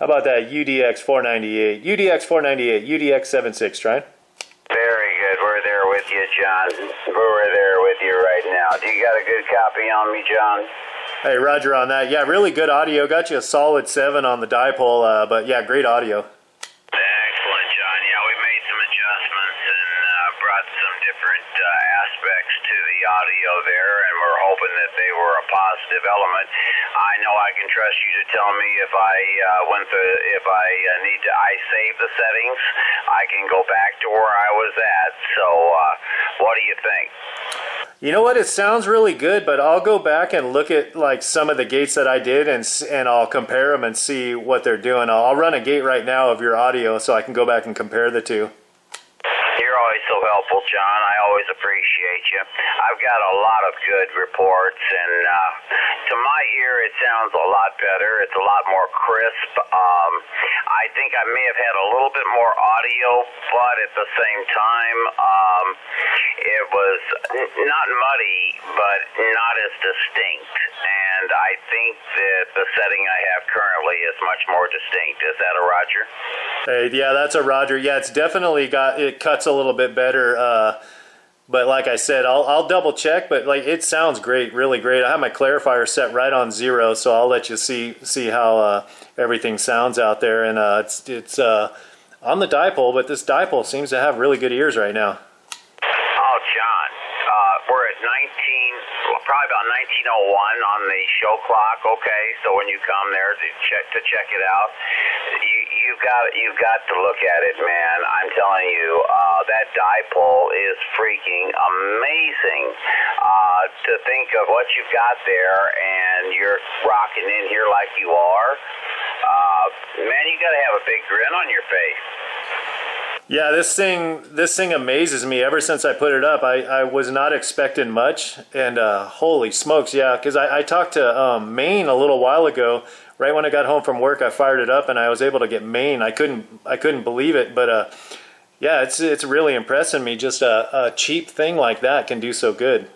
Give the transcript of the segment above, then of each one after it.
How about that UDX 498? UDX 498, UDX 76, Tryon? Very good. We're there with you, John. We're there with you right now. Do you got a good copy on me, John? Hey, Roger on that. Yeah, really good audio. Got you a solid 7 on the dipole, but yeah, great audio. Excellent, John. Yeah, we made some adjustments and brought some different aspects to the audio there, and we're hoping that they were a positive element. I know I can trust you to tell me if I need to save the settings, I can go back to where I was at. So, what do you think? You know what? It sounds really good, but I'll go back and look at like some of the gates that I did, and I'll compare them and see what they're doing. I'll run a gate right now of your audio so I can go back and compare the two. You're always so helpful, John. I always appreciate you. I've got a lot of good reports, and to my ear, it sounds a lot better. It's a lot more crisp. I think I may have had a little bit more audio, but at the same time, it was not muddy, but not as distinct. And I think that the setting I have currently is much more distinct. Is that a Roger? Hey, yeah, that's a Roger. Yeah, it's definitely it cuts a little bit better. But like I said, I'll double check. But like it sounds great, really great. I have my clarifier set right on 0, so I'll let you see how everything sounds out there. And it's on the dipole, but this dipole seems to have really good ears right now. Oh, John, we're at 19, probably about 19:01 on the show clock. Okay, so when you come there to check it out, you've got to look at it, man. I'm telling you, that dipole is freaking amazing. To think of what you've got there, and you're rocking in here like you are, man, you got to have a big grin on your face. Yeah, this thing amazes me. Ever since I put it up, I was not expecting much, and holy smokes, yeah. Because I talked to Maine a little while ago. Right when I got home from work, I fired it up, and I was able to get Maine. I couldn't believe it, but yeah, it's really impressing me. Just a cheap thing like that can do so good.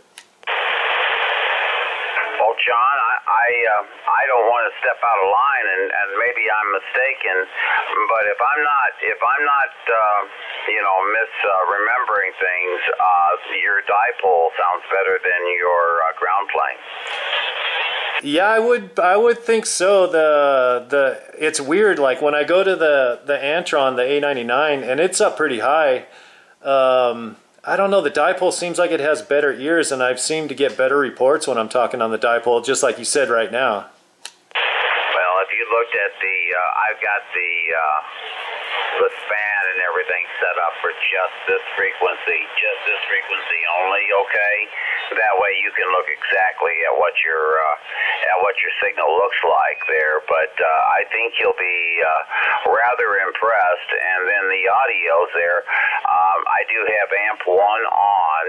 Well, John, I don't want to step out of line, and maybe I'm mistaken, but if I'm not misremembering things, your dipole sounds better than your ground plane. Yeah, I would think so. It's weird. Like when I go to the Antron, the A99, and it's up pretty high. I don't know. The dipole seems like it has better ears, and I've seemed to get better reports when I'm talking on the dipole, just like you said right now. Well, if you looked at I've got the fan and everything set up for just this frequency only. Okay, that way you can look exactly at what your signal looks like there. But I think you'll be rather impressed. And then the audio's there. I do have amp 1 on,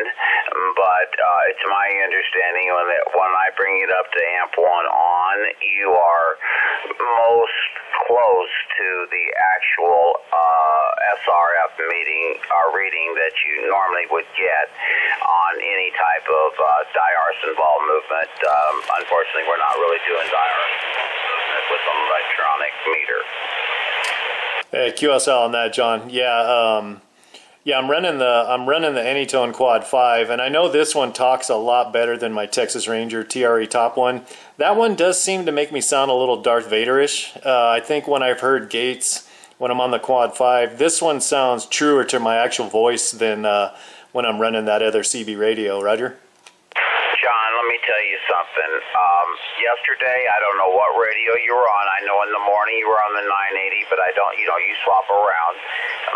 but it's my understanding when I bring it up to amp 1 on, you are most close to the actual SRF reading that you normally would get on any type of diarson ball movement. Unfortunately, we're not really doing diarson movement with an electronic meter. Hey, QSL on that, John. Yeah, I'm running the Anytone Quad 5, and I know this one talks a lot better than my Texas Ranger TRE Top one. That one does seem to make me sound a little Darth Vader-ish. I think when I've heard Gates, when I'm on the Quad 5, this one sounds truer to my actual voice than when I'm running that other CB radio. Roger? John, let me tell you something. Yesterday, I don't know what radio you were on. I know in the morning you were on the 980, but I don't, you swap around.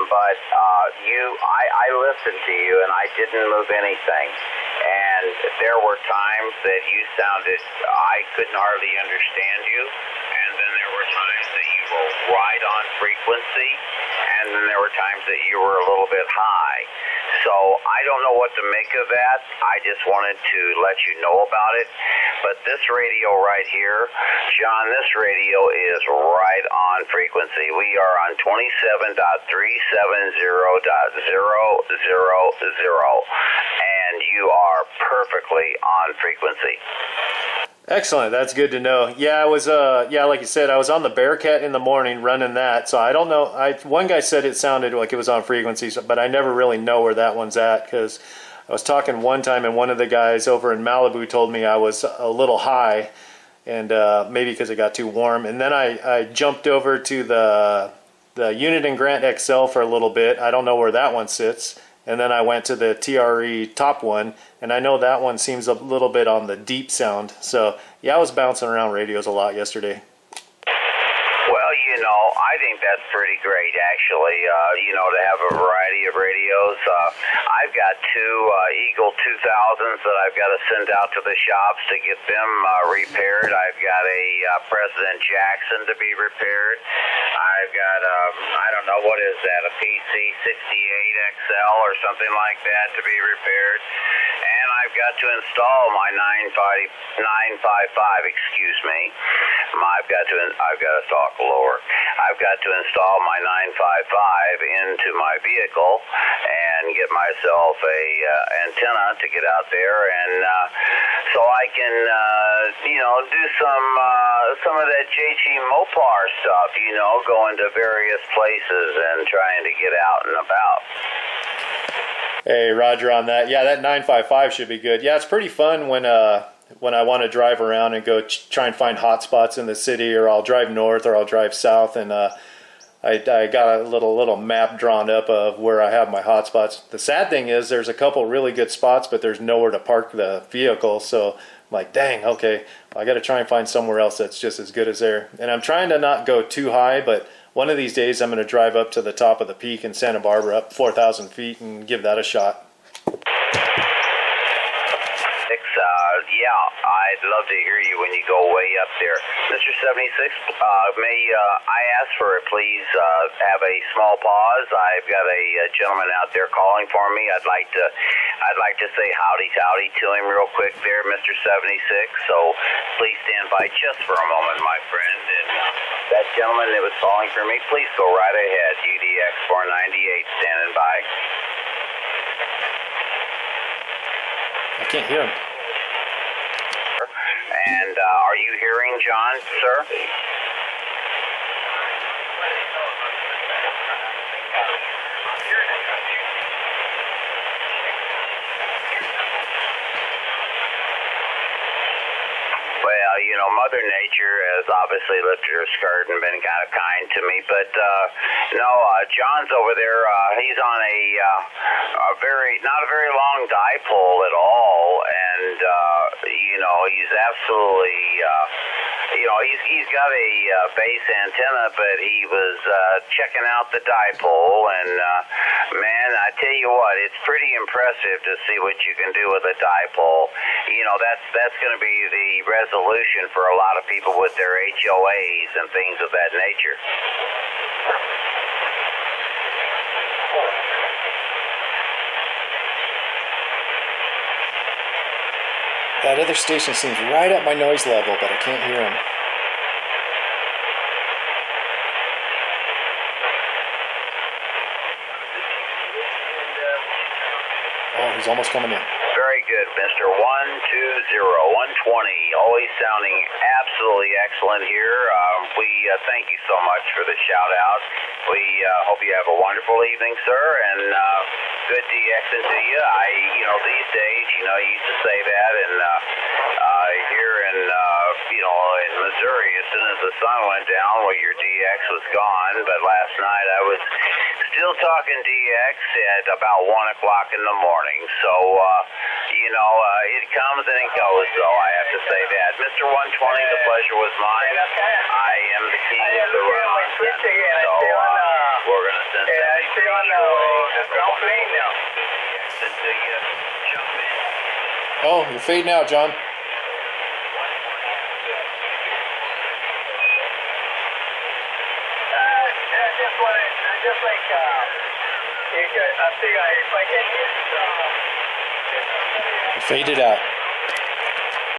But I listened to you, and I didn't move anything. And there were times that you sounded, I couldn't hardly understand you. And then there were times that you were right on frequency. And then there were times that you were a little bit high. So I don't know what to make of that. I just wanted to let you know about it. But this radio right here, John, this radio is right on frequency. We are on 27.370.000. And you are perfectly on frequency. Excellent. That's good to know. Yeah, I was like you said, I was on the Bearcat in the morning running that. So I don't know. One guy said it sounded like it was on frequencies, but I never really know where that one's at because I was talking one time and one of the guys over in Malibu told me I was a little high, and maybe because it got too warm. And then I jumped over to the Unit and Grant XL for a little bit. I don't know where that one sits. And then I went to the TRE top one, and I know that one seems a little bit on the deep sound. So yeah, I was bouncing around radios a lot yesterday. Well, I think that's pretty great, actually, to have a variety of radios. I've got two Eagle 2000s that I've got to send out to the shops to get them repaired. I've got a President Jackson to be repaired. I've got, I don't know, what is that, a PC68XL or something like that to be repaired. And I've got to install my 955, excuse me. I've got to talk lower. I've got to install my 955 into my vehicle and get myself a antenna to get out there, and so I can do some of that JG Mopar stuff, going to various places and trying to get out and about. Hey, Roger on that. Yeah, that 955 should be good. Yeah, it's pretty fun when I want to drive around and go try and find hot spots in the city, or I'll drive north or I'll drive south, and I got a little map drawn up of where I have my hot spots. The sad thing is there's a couple really good spots, but there's nowhere to park the vehicle, so I'm like, dang, okay, I got to try and find somewhere else that's just as good as there. And I'm trying to not go too high, but one of these days I'm going to drive up to the top of the peak in Santa Barbara, up 4,000 feet, and give that a shot. Yeah, I'd love to hear you when you go way up there. Mr. 76, may I ask for it, please have a small pause. I've got a gentleman out there calling for me. I'd like to say howdy to him real quick there, Mr. 76. So please stand by just for a moment, my friend. And that gentleman that was calling for me, please go right ahead. UDX 498 standing by. I can't hear him. And are you hearing John, sir? Well, Mother Nature has obviously lifted her skirt and been kind of kind to me, but John's over there. He's on a not a very long dipole at all, and he's absolutely he's got a base antenna, but he was checking out the dipole, and man, I tell you what, it's pretty impressive to see what you can do with a dipole. That's going to be the resolution for a lot of people with their HOAs and things of that nature. That other station seems right at my noise level, but I can't hear him. Oh, he's almost coming in. Very good, Mr. 120, 120. Always sounding absolutely excellent here. We thank you so much for the shout out. We hope you have a wonderful evening, sir, and good DXing to you. These days, you used to say that, and here in Missouri, as soon as the sun went down, well, your DX was gone. But last night I was still talking DX at about 1 o'clock in the morning. So, it comes and it goes, though, I have to say that. Mr. 120, the pleasure was mine. I am the king of the run. So, we're going to send that ground plane now. Oh, you're fading out, John. Just like, I figure if I can get You faded out.